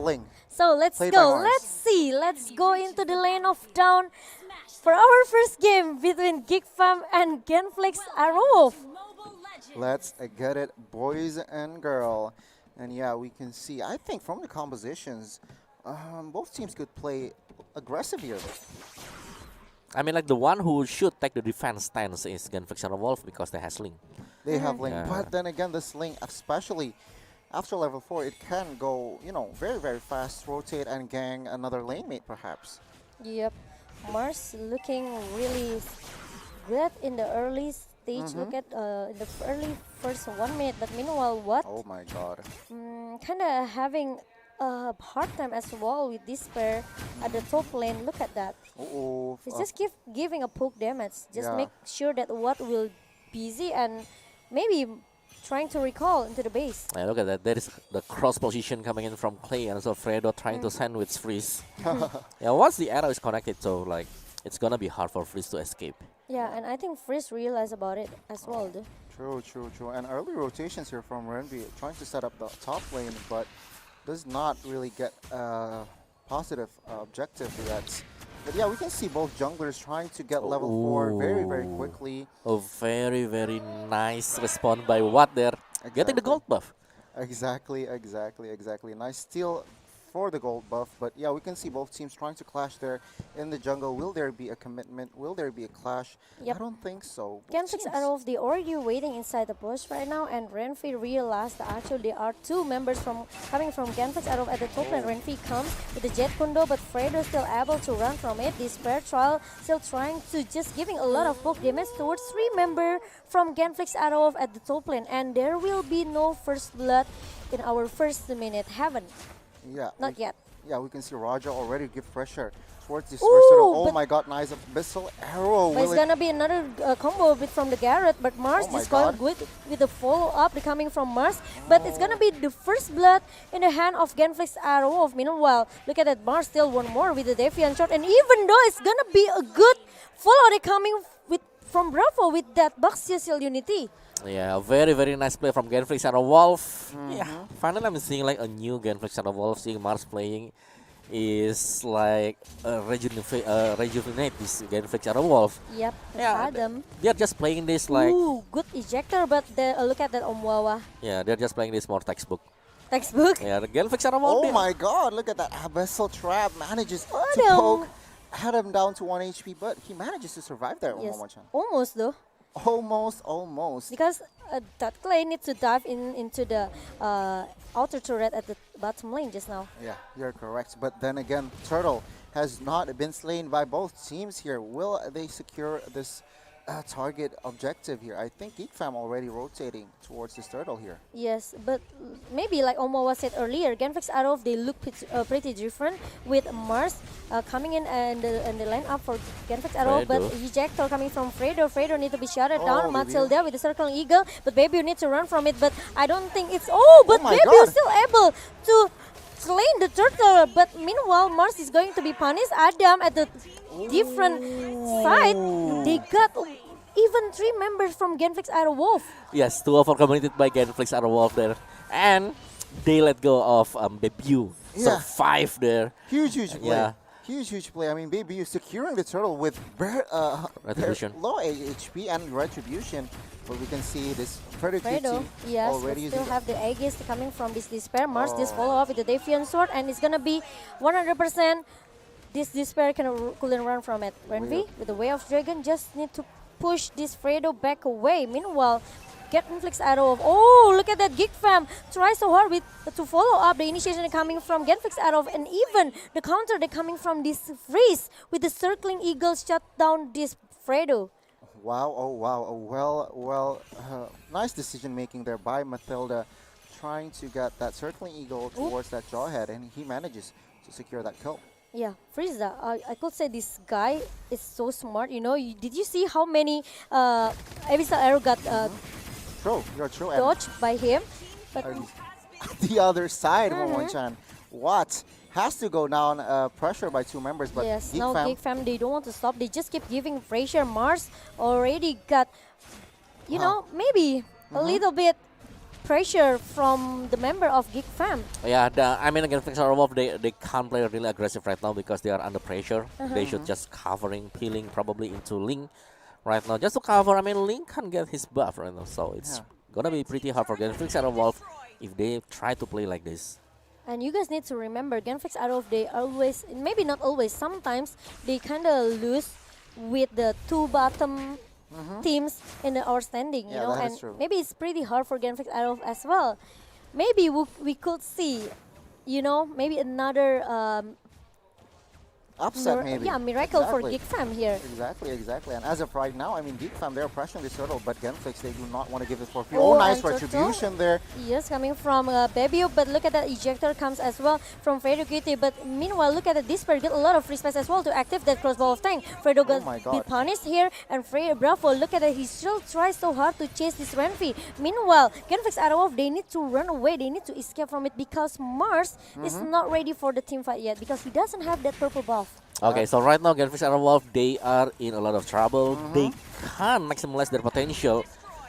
Ling. So let's Played by go. Mars. Let's see. Let's go into the lane of down for our first game between Geek and Genflix Aerowolf. Let's get it, boys and girl. And yeah, we can see, I think from the compositions, both teams could play aggressive here. I mean, like the one who should take the defense stance is Genflix Aerowolf because they have Sling. They have Ling, Yeah. but then again, the Sling, especially after level 4, it can go, very, very fast, rotate and gang another lane mate perhaps. Yep. Mars looking really good in the early stage. Look at the early first 1 minute. But meanwhile, what? Oh my god. Kind of having a hard time as well with this pair at the top lane. Look at that. Uh-oh. It's just giving a poke damage. Just Yeah. make sure that what will busy and maybe trying to recall into the base. Yeah, look at that. There is the cross position coming in from Clay and also Fredo trying to sandwich Freeze. Yeah, once the arrow is connected, so like it's gonna be hard for Freeze to escape. Yeah, and I think Frizz realized about it as well, though. True. And early rotations here from Renvi, trying to set up the top lane, but does not really get a positive objective to that. But yeah, we can see both junglers trying to get level 4 very, very Ooh. quickly. Oh, very, very nice response by Watt there. Getting the gold buff. Exactly. Nice steal for the gold buff, but yeah, we can see both teams trying to clash there in the jungle. Will there be a commitment? Will there be a clash? Yep. I don't think so. Both Genflix teams- Aerowolf, they already waiting inside the bush right now, and Renfi realized that actually there are 2 members coming from Genflix Aerowolf at the top lane. Renfi comes with the Jet Kundo, but Fredo still able to run from it. This pair trial still trying to just giving a lot of poke damage towards 3 member from Genflix Aerowolf at the top lane, and there will be no first blood in our first minute. Haven't. Yeah. Not yet. Yeah, we can see Raja already give pressure towards this Ooh, first turtle. Oh but- my god, nice abyssal arrow. But it's Will it- gonna be another combo bit from the Garrett, but Mars Oh my is going God. good with the follow-up coming from Mars. But it's gonna be the first blood in the hand of Genflix Aerowolf. Meanwhile, look at that, Mars still one more with the Defiant shot, and even though it's gonna be a good follow, they coming from Bravo with that Baxial Unity. Yeah, very, very nice play from Genflix Aerowolf. Yeah, finally I'm seeing like a new Genflix Aerowolf. Seeing Mars playing is like rejuvenate this Genflix Aerowolf. Yep, Yeah, Adam. They're just playing this like, Ooh, good ejector, but look at that Omwawa yeah, they're just playing this more textbook. textbook. Yeah, the Genflix Aerowolf. Oh my god, look at that abyssal trap. Manages to Adam. poke Adam down to 1 HP, but he manages to survive there. Yes, Momo-chan. almost though. Almost. Because that Clay needs to dive into the outer turret at the bottom lane just now. Yeah, you're correct. But then again, Turtle has not been slain by both teams here. Will they secure this target objective here? I think Geek Fam already rotating towards this Turtle here. Yes, but maybe like Omawa said earlier, Genflix Aerowolf, they look pretty different with Mars coming in and the lineup for Genflix Aerowolf, but Fredo. ejector coming from Fredo. Fredo need to be shut Oh, down. Baby. Matilda with the circling eagle, but Baby you need to run from it. But I don't think it's but my Baby God. is still able to slain the turtle. But meanwhile, Mars is going to be punished. Adam at the different side, they got even 3 members from Genflix Aerowolf. Yes, 2 overcommitted by Genflix Aerowolf there, and they let go of debut. So Yeah. 5 there. Huge play. Yeah. Huge play. I mean, Baby is securing the Turtle with very Retribution. low HP and Retribution. But we can see this Predator Fredo, team yes, but already still using have the Aegis coming from this Despair. Mars just Oh. follow up with the Defiant Sword, and it's gonna be 100%. This Despair couldn't run from it. Renvi with the Way of Dragon just need to push this Fredo back away. Meanwhile, Genflix Aerowolf. Oh, look at that Geek Fam. Try so hard to follow up the initiation coming from Genflix Aerowolf, and even the counter they coming from this Freeze with the circling eagle shut down this Fredo. Wow, oh wow, well, nice decision making there by Matilda, trying to get that circling eagle towards that jawhead, and he manages to secure that kill. Yeah, Frieza, I could say this guy is so smart. You know, did you see how many Abyssal Arrow got You're true. dodged by him? But And the other side, Momo-chan, Watt has to go down pressure by 2 members, but yes, Geek now Fam, Geek Fam, they don't want to stop. They just keep giving Frazier. Mars already got, you know, maybe a little bit pressure from the member of Geek Fam. Yeah, I mean, against Aerowolf, they can't play really aggressive right now because they are under pressure. They should just covering, peeling probably into Link right now. Just to cover, I mean, Link can't get his buff right now. So it's gonna be pretty hard for Genflix Aerowolf if they try to play like this. And you guys need to remember, Genflix Aerowolf, they always, maybe not always, sometimes they kind of lose with the two bottom teams in our standing, you Yeah, know, that and is true. maybe it's pretty hard for Genflix Aerowolf as well. Maybe we could see, you know, maybe another Upset maybe. miracle for Exactly. Geek Fam here. Exactly. And as of right now, I mean, Geek Fam, they're pressuring this turtle, but Genflix, they do not want to give it for free. Oh, Oh, nice and Turtle. retribution there. Yes, coming from Baby, but look at that ejector comes as well from Fredo Kitty. But meanwhile, look at the Disper get a lot of free space as well to active that crossbow of tank. Fredo got my be God. punished here, and Fredo Bravo, look at that, he still tries so hard to chase this Renfi. Meanwhile, Genflix Aerowolf, they need to run away, they need to escape from it because Mars is not ready for the team fight yet because he doesn't have that purple buff. Okay, so right now Genflix Aerowolf, they are in a lot of trouble. They can't maximize their potential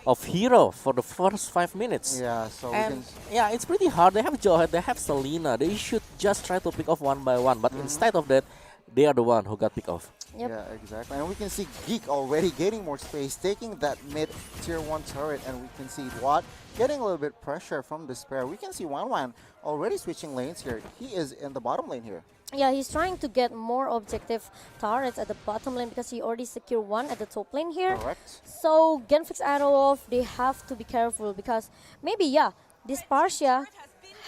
of hero for the first 5 minutes. Yeah, so we And can... yeah, it's pretty hard. They have Johet, they have Selena. They should just try to pick off one by one. But instead of that, they are the one who got picked off. Yep. Yeah, exactly. And we can see Geek already getting more space, taking that mid tier 1 turret, and we can see Watt getting a little bit pressure from Despair. We can see Wan already switching lanes here. He is in the bottom lane here. Yeah, he's trying to get more objective turrets at the bottom lane because he already secured one at the top lane here. Correct. So Genflix Aerowolf, they have to be careful because maybe, this Parsia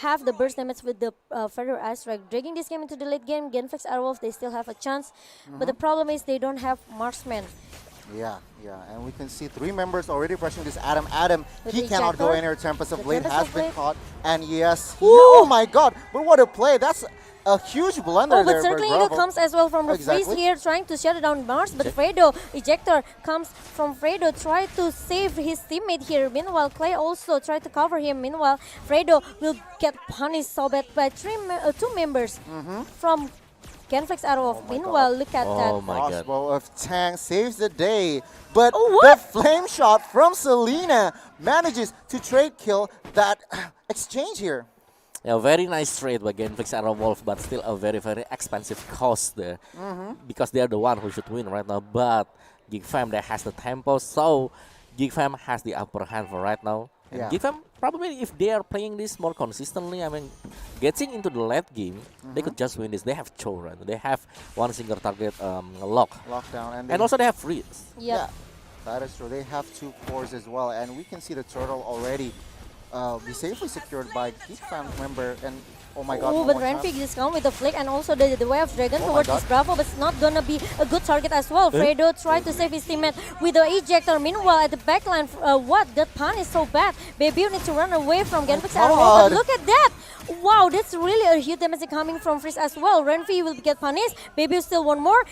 have the burst damage with the Feather Airstrike. Dragging this game into the late game, Genflix Aerowolf, they still have a chance. But the problem is they don't have marksman. Yeah, and we can see 3 members already pressing this Adam. Adam, With he the cannot go ejector. anywhere. Tempest of The Blade Tempest has of been Blade. caught. And yes, oh my god, but what a play. That's a huge blunder Oh, but there by Circling Eagle Bravo. comes as well from the freeze Exactly. here, trying to shut down Mars. But Fredo, ejector comes from Fredo, try to save his teammate here. Meanwhile, Clay also tried to cover him. Meanwhile, Fredo will get punished so bad by 2 members from Genflix Aerowolf. my Meanwhile, God. look at Oh that. my god. Crossbow of Tang saves the day, but Oh, the what? flame shot from Selena manages to trade kill that exchange here. Yeah, very nice trade by Genflix Aerowolf, but still a very, very expensive cost there. Because they are the one who should win right now. But Geek Fam that has the tempo, so Geek Fam has the upper hand for right now. And Yeah. Geek Fam, probably if they are playing this more consistently, I mean, getting into the late game, they could just win this. They have Cho right now. They have one single target lock. Lockdown And also they have freeze. Yep. that is true. They have 2 cores as well, and we can see the turtle already be safely secured by Geek Fam member. And oh my god, Oh, one but more chance. Renfig is come with the flick and also the way of Dragon Oh my towards God. this Bravo, but it's not gonna be a good target as well. Fredo tried to save his teammate with the ejector. Meanwhile, at the backline, what? That pun is so bad. Baby, you need to run away from Genflix Aerowolf. God. But look at that! Wow, that's really a huge damage coming from Freeze as well. Renfi will get punished. Baby still one more.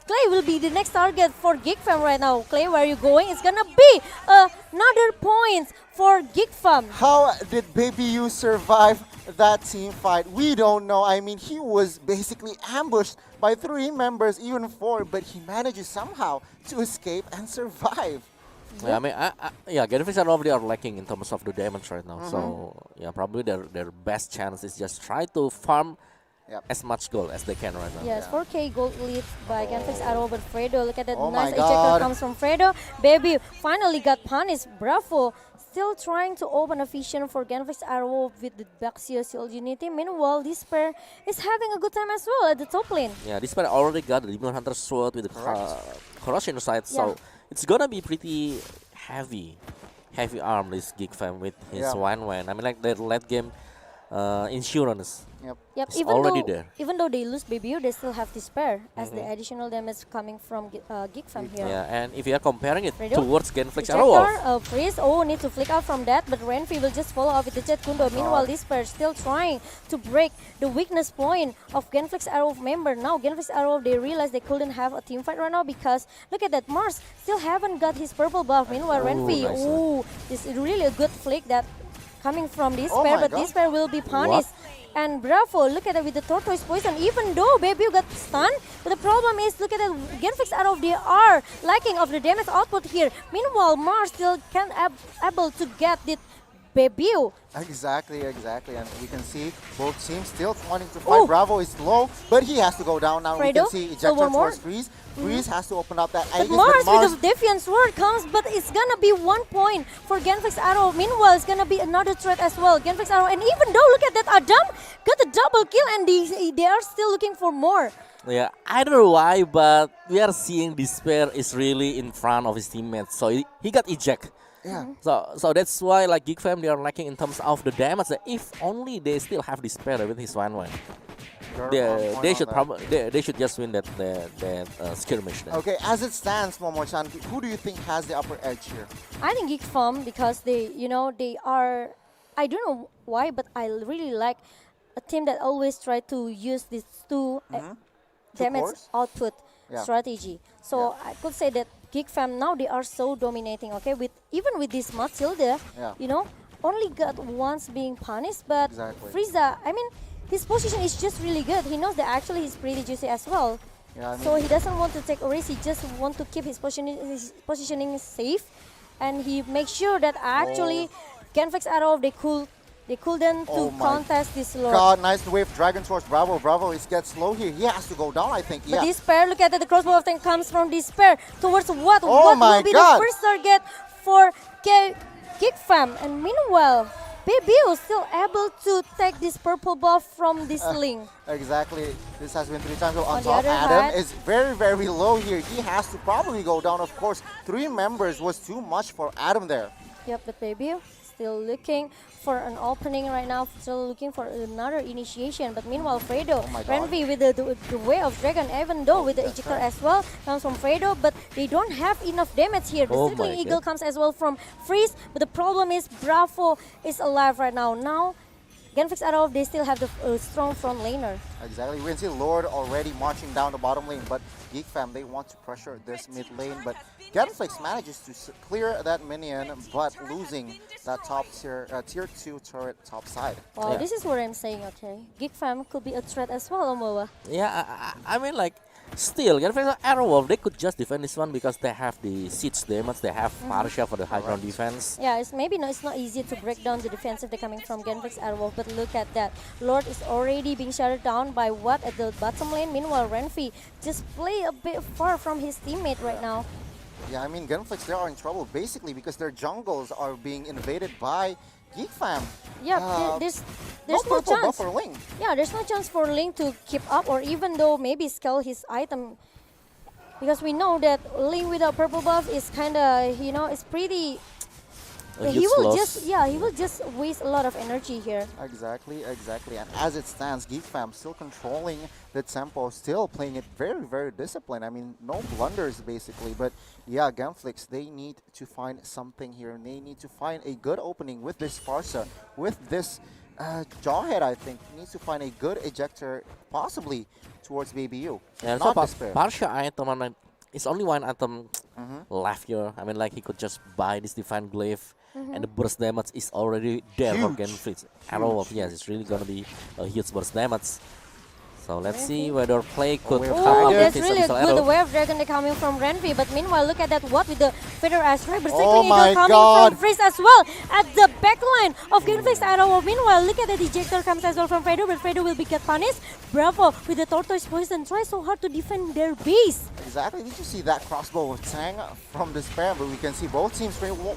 Clay will be the next target for Geek Fam right now. Clay, where are you going? It's gonna be another point for Geek Fam. How did Baby U survive that team fight? We don't know. I mean, he was basically ambushed by 3 members, even 4, but he manages somehow to escape and survive. Yeah, I mean, Genflix Aerowolf, they are lacking in terms of the damage right now. So yeah, probably their best chance is just try to farm Yep. as much gold as they can right now. Yes, 4K gold lead by Genflix Aerowolf, but Fredo, look at that Oh nice my ejector God. comes from Fredo. Baby finally got punished. Bravo, still trying to open a vision for Genflix Aerowolf with the Baxio Shield Unity. Meanwhile, this pair is having a good time as well at the top lane. Yeah, this pair already got the Demon Hunter sword with the corrosion side, so Yeah. it's gonna be pretty heavy arm this Geek Fam with his Yeah. Wan. I mean, like their late game insurance. Yep, It's already there. even though they lose Baby, they still have this pair as the additional damage coming from Geek Fam here. Yeah, and if you are comparing it Fredo? towards Genflix Ejector, Aerowolf, Freeze, need to flick out from that, but Renfi will just follow up with the Jet Kundo. Meanwhile, this pair still trying to break the weakness point of Genflix Aerowolf member. Now, Genflix Aerowolf, they realize they couldn't have a team fight right now because look at that, Mars still haven't got his purple buff. Meanwhile, Renfi, nice. this is really a good flick that coming from this Oh pair, my but God. this pair will be punished. And Bravo, look at it with the tortoise poison. Even though Baby got stunned, but the problem is, look at it, Genflix Aerowolf, they are lacking of the damage output here. Meanwhile, Mars still can't able to get the Babiu. Exactly. And we can see both teams still wanting to fight. Ooh. Bravo is low, but he has to go down now. We Fredo, can see still ejector one more. towards Freeze. Freeze has to open up that But Aegis, Mars Mars with the Defiant Sword comes, but it's gonna be 1 point for Genflix Arrow. Meanwhile, it's gonna be another threat as well. Genflix Arrow, and even though, look at that, Adam got the double kill, and they are still looking for more. Yeah, I don't know why, but we are seeing Despair is really in front of his teammates. So he got eject. Yeah. So that's why like Geek Fam, they are lacking in terms of the damage. If only they still have Despair with his 1-1. You're on point They on should that. probably they should just win that skirmish. Then. Okay, as it stands, Momo-chan, who do you think has the upper edge here? I think Geek Farm, because they are, I don't know why, but I really like a team that always try to use these two damage cores? output Yeah. strategy. So I could say that Geek Fam now they are so dominating. Okay, even with this Matilda, Yeah. only got once being punished, but Exactly. Frieza, I mean, his position is just really good. He knows that actually he's pretty juicy as well. Yeah, I mean, So he doesn't want to take a risk. He just want to keep his positioning safe, and he makes sure that actually Genflix Aerowolf they couldn't to Oh my contest this Lord. God, nice wave dragon towards Bravo. Bravo is gets slow here. He has to go down, I think. But Yeah. Despair, look at that, the crossbow of them comes from Despair towards what? Oh What my will be God. the first target for Geek Fam? And meanwhile, Babiu still able to take this purple buff from this link. Exactly. This has been 3 times. So on On the top, other Adam hand- is very, very low here. He has to probably go down. Of course, 3 members was too much for Adam there. Yep, but Babiu still looking for an opening right now, still looking for another initiation. But meanwhile, Fredo, Oh my God. Renvi with the way of Dragon, even though with the that's ejector right. as well, comes from Fredo, but they don't have enough damage here. The Oh Circling my Eagle God. comes as well from Freeze, but the problem is Bravo is alive right now. Now, Genflix Aerowolf, they still have the strong front laner. Exactly. We can see Lord already marching down the bottom lane, but Geek Fam, they want to pressure this mid lane, but Genflix manages to clear that minion, but losing that top tier 2 turret top side. Well, Yeah. this is what I'm saying, okay? Geek Fam could be a threat as well, Omoa. Yeah, I mean like still, Aerowolf, they could just defend this one because they have the siege damage, they have Marsha for the high ground defense. Yeah, it's not easy to break down the defensive they're coming from Genflix Aerowolf, but look at that. Lord is already being shut down by what at the bottom lane. Meanwhile, Renfi just play a bit far from his teammate right now. Yeah, I mean, Genflix, they are in trouble basically because their jungles are being invaded by Geek Fam. Yeah, there's no purple buff chance. for Ling. Yeah, there's no chance for Link to keep up, or even though maybe scale his item, because we know that Link without purple buff is kind of, it's pretty. A He huge will loss. he will just waste a lot of energy here. Exactly. And as it stands, Geek Fam still controlling the tempo, still playing it very, very disciplined. I mean, no blunders basically. But yeah, Genflix, they need to find something here. And they need to find a good opening with this Farsa, with this Jawhead, I think. Needs to find a good ejector, possibly towards BBU. Yeah, Not so Despair. Marsha item, I mean, it's only one item left here. I mean, like he could just buy this Divine Glaive, and the burst damage is already there for Huge. Genflix. Aerowolf, yes, it's really gonna be a huge burst damage. So let's see whether play could we're come back. up Oh, Yeah, with that's his really a Abyssal good Arrow. way of Dragon coming from Renvi. But meanwhile, look at that, what with the Feather Asteroid, but Oh Circling my Eagle coming God. from Freeze as well at the backline of Genflix Aerowolf. Meanwhile, look at the ejector comes as well from Fredo, but Fredo will be get punished. Bravo with the Tortoise Poison, try so hard to defend their base. Exactly. Did you see that crossbow of Tang from Despair? But we can see both teams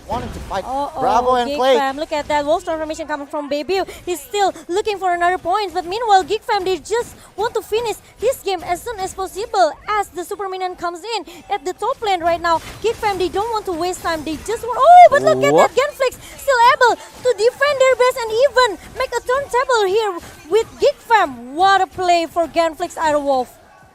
wanting to fight Uh-oh, Bravo and Geek Clay. Fam, look at that Wolf transformation coming from Baby. He's still looking for another point, but meanwhile, Geek Fam, they just want to finish this game as soon as possible as the Super Minion comes in at the top lane right now. Geek Fam, they don't want to waste time. They just want. Oh, but look at What? that, Genflix still able to defend their base and even make a turntable here with Geek Fam. What a play for Genflix Aerowolf.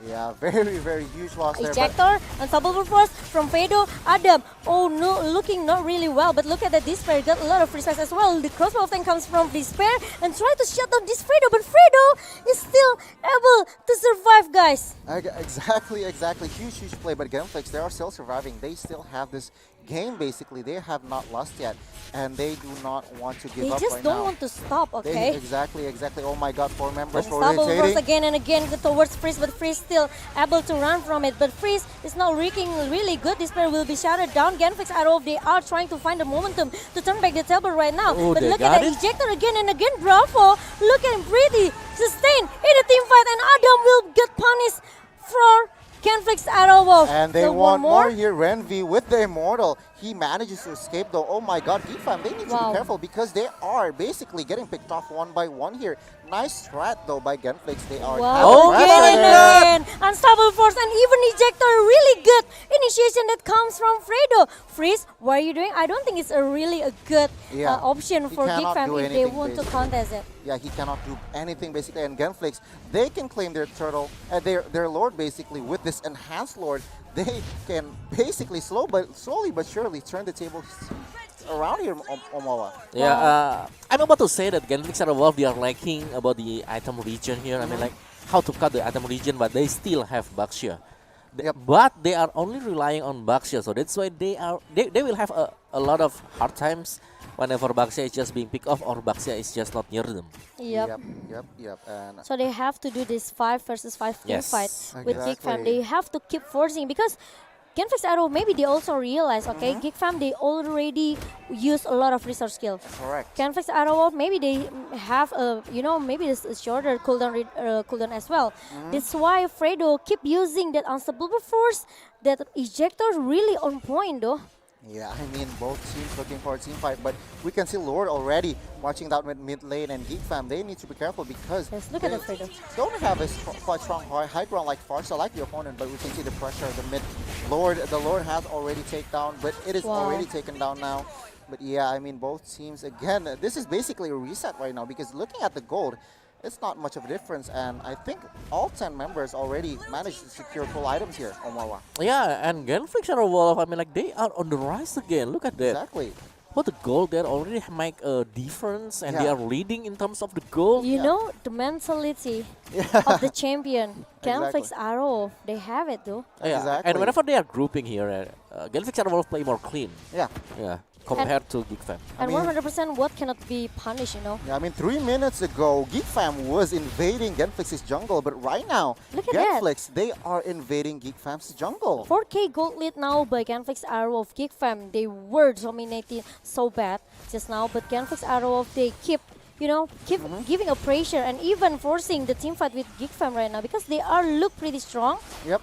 Yeah, very, very huge loss there. but- Ejector, unstoppable force from Fedo, Adam. Oh no, looking not really well, but look at that Despair, got a lot of free space as well. The crossbow of them comes from Despair and try to shut down this Fredo, but Fredo is still able to survive, guys. Exactly. Huge play. But Genflix, they are still surviving. They still have this game, basically. They have not lost yet. And they do not want to give They up just right don't now. want to stop, okay? Exactly. Oh my god, 4 members Unstoppable force rotating. again and again towards Freeze, but Freeze still able to run from it. But Freeze is not wreaking really good. This player will be shouted down. Genflix Aerowolf, they are trying to find the momentum to turn back the table right now. Oh, But they look at got that it. ejector again and again. Bravo! Look at him, pretty sustained in a team fight, and Adam will get punished for Genflix Aerowolf. And they So want one more here. Renvi with the Immortal. He manages to escape though. Oh my god, Geek fam, they need to Wow. be careful because they are basically getting picked off one by one here. Nice strat though by Genflix. They are Wow, Oh, again pressure and there. again. Unstoppable force and even ejector. Really good initiation that comes from Fredo. Freeze, what are you doing? I don't think it's a really a good Yeah, option he for Geek cannot fam do if they anything, want to basically. contest it. Yeah, he cannot do anything basically. And Genflix, they can claim their turtle, their lord basically with this enhanced lord. They can basically slowly but surely turn the tables around here, Omawa. Yeah, I'm about to say that Genflix Aerowolf, they are lacking about the item region here. I mean, like how to cut the item region, but they still have Baxia. Yep. But they are only relying on Baxia, so that's why they will have a lot of hard times whenever Baxia is just being picked off or Baxia is just not near them. Yep. Yep. And So they have to do this 5 versus 5 team Yes. fight with Geek fam. Exactly. They have to keep forcing because Genflix Arrow, maybe they also realize, okay, Geek fam, they already use a lot of resource skill. correct. Genflix Aerowolf, maybe they have a, maybe this is shorter cooldown as well. That's why Fredo keep using that unstoppable force. That ejector really on point though. Yeah, I mean both teams looking for a team fight, but we can see Lord already watching that with mid lane and Geek fam. They need to be careful because Yes, look at they that Fredo. don't have a quite strong high ground like Farsa, like the opponent, but we can see the pressure of the mid Lord. The Lord has already taken down, but it is Wow. already taken down now. But yeah, I mean both teams again. This is basically a reset right now because looking at the gold, it's not much of a difference, and I think all 10 members already managed to secure full items here, Omawa. Yeah, and Genflix Aerowolf, I mean, like they are on the rise again. Look at that. Exactly. What the goal there already make a difference, and they Yeah. are leading in terms of the goal. You Yeah. know the mentality of the champion. Genflix Arrow, they have it though. Yeah, Exactly. and whenever they are grouping here, Genflix Aerowolf play more clean. Yeah. Yeah, compared to Geek fam. And mean- 100% what cannot be punished, Yeah, I mean 3 minutes ago, Geek fam was invading Genflix's jungle, but right now, Look at that. Genflix, they are invading Geek fam's jungle. 4K gold lead now by Genflix Arrow of Geek fam. They were dominating so bad just now, but Genflix Arrow of they keep giving a pressure and even forcing the team fight with Geek fam right now because they are look pretty strong. Yep.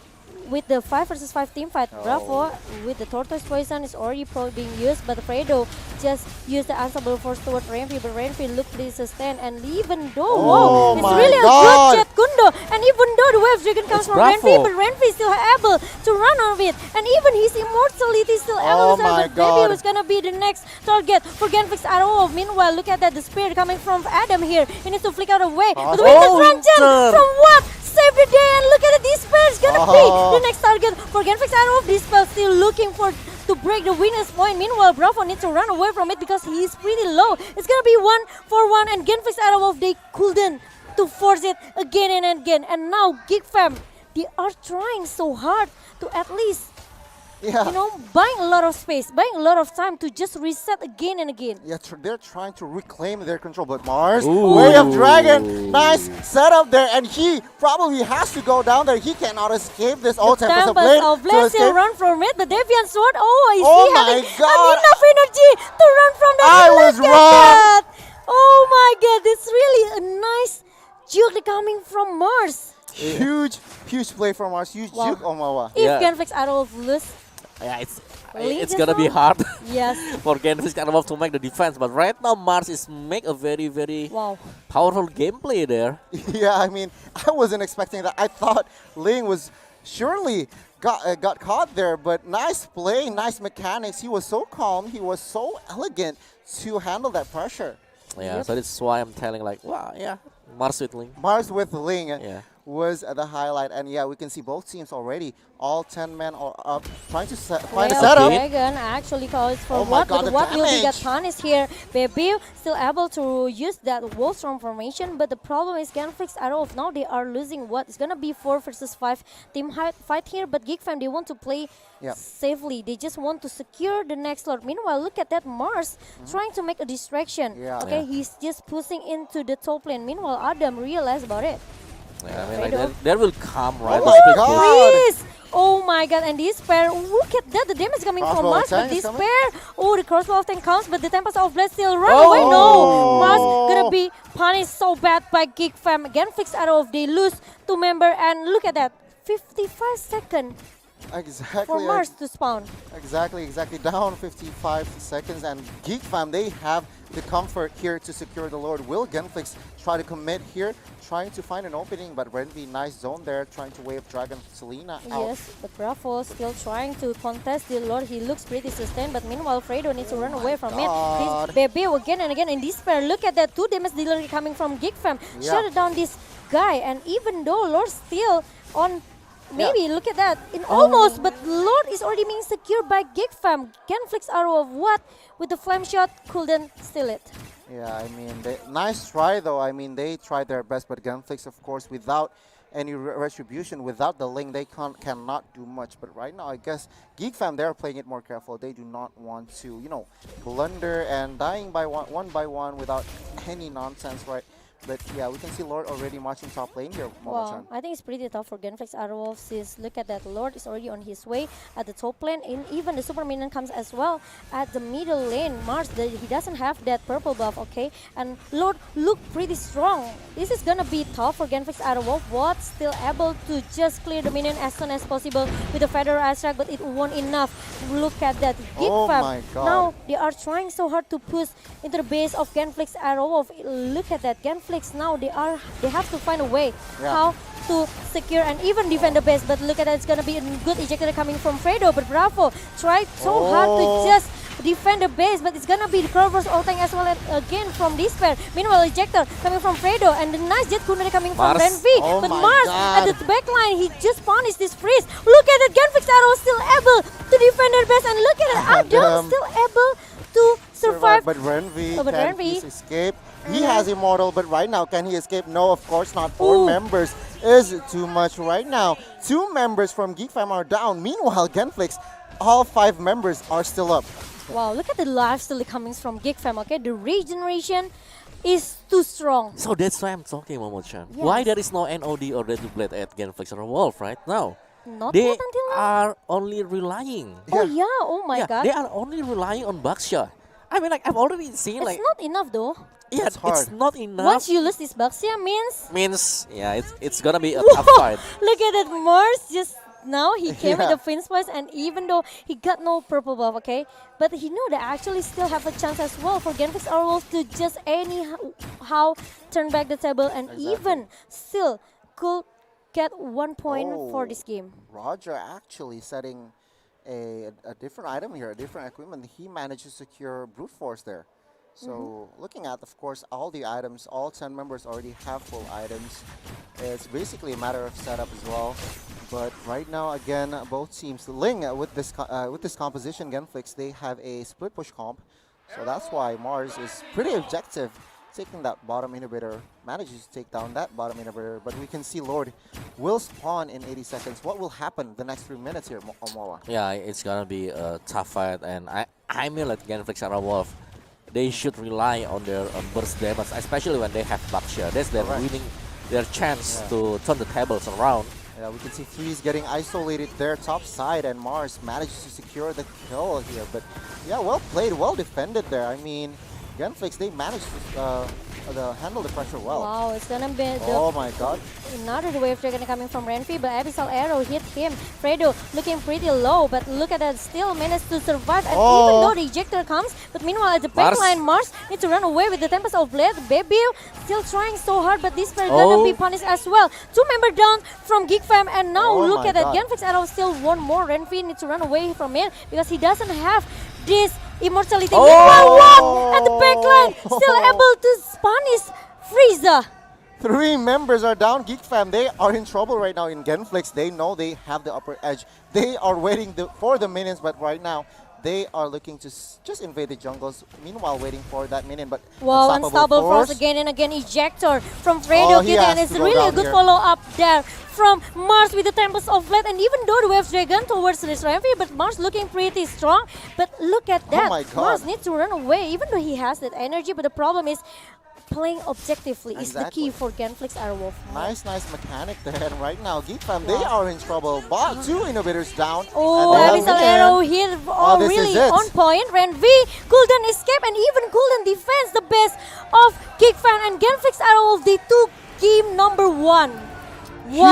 With the 5 versus 5 team fight, Oh. Bravo with the Tortoise Poison is already being used, but Fredo just used the unstoppable force toward Renfri, but Renfri looked pretty sustained, and even though, Oh it's my really a God. good Jet Kundo, and even though the Wave Dragon comes It's from Bravo. Renfri, but Renfri is still able to run on it, and even his immortality is still able Oh to survive, my but maybe God. it's gonna be the next target for Genflix Arrow. Meanwhile, look at that, the spear coming from Adam here, he needs to flick out away, but Oh, Winter Truncheon Winter. from what? Save the day, and look at it, this spear is gonna be Oh. the next target for Genflix Aerowolf. This spell still looking to break the winner's point. Meanwhile, Bravo needs to run away from it because he is pretty low. It's gonna be 1-for-1, and Genflix Aerowolf, they couldn't to force it again and again. And now Geek fam, they are trying so hard to at least Yeah. buying a lot of space, buying a lot of time to just reset again and again. Yeah, they're trying to reclaim their control, but Mars, Ooh. Way of Dragon, nice setup there, and he probably has to go down there. He cannot escape this. Oh, Tempest of Blade to Blade still escape. run from it. The Deviant Sword, is Oh he my having God. enough energy to run from that? I Look was at wrong. that. Oh my God, it's really a nice juke coming from Mars. Huge play from Mars. Huge Wow. juke, Omawa. If Yeah. Genflix Arrow lose, Yeah, Really it's just gonna be now? hard yes, for Genflix Aerowolf to make the defense. But right now, Mars is make a very, very wow. powerful gameplay there. Yeah, I mean, I wasn't expecting that. I thought Ling was surely got caught there, but nice play, nice mechanics. He was so calm. He was so elegant to handle that pressure. Yeah, Yep. so that's why I'm telling like, wow, yeah, Mars with Link. Mars with Ling. Yeah. was the highlight. And yeah, we can see both teams already. All 10 men are up, trying to find a Well, setup. Dragon actually calls for Oh my what, God, but the what will be get damage. punished here? Baby still able to use that wall storm formation, but the problem is Genflix Aerowolf now they are losing what? It's gonna be 4 versus 5 team fight here, but Geek Fam they want to play Yep. safely. They just want to secure the next Lord. Meanwhile, look at that Mars trying to make a distraction. Yeah. Okay, Yeah. he's just pushing into the top lane. Meanwhile, Adam realized about it. Yeah, I mean, like Fredo. that will come right. Oh the my split God. push. Please! Oh my god, and this pair, look at that, the damage coming from Crossbow Mars, tank but is this coming. pair, oh, the crossbow of tank comes, but the Tempest of Blade still run Oh. away, no! Mars gonna be punished so bad by Geek Fam. Genflix Aerowolf, they lose 2 member, and look at that, 55 seconds Exactly. for Mars to spawn. Exactly. Down 55 seconds, and Geek Fam, they have the comfort here to secure the Lord. Will Genflix try to commit here, trying to find an opening, but Renvi, nice zone there, trying to wave Dragon Selena out. Yes, but Bravo still trying to contest the Lord. He looks pretty sustained, but meanwhile, Fredo needs to run away from it. God. His baby again and again in this pair. Look at that 2 damage dealer coming from Geek Fam. Yeah. Shut down this guy, and even though Lord still on. Maybe, look at that. In almost, but Lord is already being secured by Geek Fam. Genflix Arrow of what? With the flame shot, couldn't steal it. Yeah, I mean, nice try though. I mean, they tried their best, but Genflix, of course, without any retribution, without the link, they cannot do much. But right now, I guess Geek Fam, they're playing it more careful. They do not want to, blunder and dying by one by one without any nonsense, right? But yeah, we can see Lord already marching top lane here. Wow, I think it's pretty tough for Genflix Aerowolf since look at that, Lord is already on his way at the top lane, and even the super minion comes as well at the middle lane. Mars, he doesn't have that purple buff, okay? And Lord look pretty strong. This is gonna be tough for Genflix Aerowolf. What still able to just clear the minion as soon as possible with the Feather Astrac, but it won't enough. Look at that, Geek Oh Fam. my God. Now they are trying so hard to push into the base of Genflix Aerowolf. Look at that, Genflix now they have to find a way how to secure and even defend the base. But look at that, it's gonna be a good ejector coming from Fredo. But Bravo tried so hard to just defend the base, but it's gonna be the Curvers ulting as well again from this pair. Meanwhile, ejector coming from Fredo and the nice jet kunai coming from Mars. Renvi. Oh but my Mars God. at the back line, he just punished this freeze. Look at it, Genflix Arrow still able to defend their base, and look at it, Adam still able to survive. But Renvi, Oh, but can Renvi- he escape? He has Immortal, but right now, can he escape? No, of course not. 4 members is too much right now. 2 members from Geek Fam are down. Meanwhile, Genflix, all 5 members are still up. Wow, look at the lifesteal coming from Geek Fam, okay? The regeneration is too strong. So that's why I'm talking, Momo-chan. Yes. Why there is no NOD or Red Blade at Genflix or Wolf right now? Not They yet until now. are only relying. Oh yeah, oh my god. They are only relying on Buckshot. I mean, like I've already seen, It's like not enough though. yeah, It's it's hard. not enough. Once you lose this Baxia means Yeah, it's gonna be a tough fight. look at that Mars just now he came with Yeah. the Finn's Voice, and even though he got no purple buff, okay, but he know they actually still have a chance as well for Genflix Aerowolf to just anyhow turn back the table and even still could get 1 point for this game. Roger actually setting a different item here, a different equipment. He managed to secure Brute Force there. So looking at, of course, all the items, all 10 members already have full items. It's basically a matter of setup as well. But right now, again, both teams, Ling with this composition, Genflix, they have a split push comp. So that's why Mars is pretty objective, taking that bottom inhibitor, manages to take down that bottom inhibitor. But we can see Lord will spawn in 80 seconds. What will happen the next 3 minutes here, Omoa? Yeah, it's gonna be a tough fight, and I mean, like Genflix or Wolf, they should rely on their burst damage, especially when they have Buckshot. That's their Correct. their chance to turn the tables around. Yeah, we can see Freeze getting isolated there top side, and Mars manages to secure the kill here. But yeah, well played, well defended there. I mean, Genflix, they managed to handle the pressure well. Wow, it's gonna be Oh my god. another wave dragon coming from Renfi, but Abyssal Arrow hit him. Fredo looking pretty low, but look at that, still managed to survive. And even though the ejector comes, but meanwhile at the backline, Mars needs to run away with the Tempest of Blade. Baby still trying so hard, but this player gonna be punished as well. 2 member down from Geek Fam, and now Oh look my at that. God. Genflix Arrow still one more. Renfi needs to run away from it because he doesn't have this immortality. Meanwhile, what? At the backline, still able to punish Frieza. 3 members are down. Geek fam, they are in trouble right now in Genflix. They know they have the upper edge. They are waiting for the minions, but right now they are looking to just invade the jungles. Meanwhile, waiting for that minion, but Wow, unstoppable force again and again. Ejector from Fredo Kid, and it's really a good follow-up there from Mars with the Tempest of Light. And even though the Waves Dragon towards this Renvi, but Mars looking pretty strong. But look at that, my God. Mars needs to run away, even though he has that energy. But the problem is, playing objectively is the key for Genflix Aerowolf. Nice mechanic there. And right now, Geek fam, they are in trouble. But 2 innovators down. Oh, Abyssal Arrow here, really on point. Renvi, Gul'dan escape, and even Gul'dan defense. The best of Geek fam and Genflix Aerowolf. They took game number 1. Wow.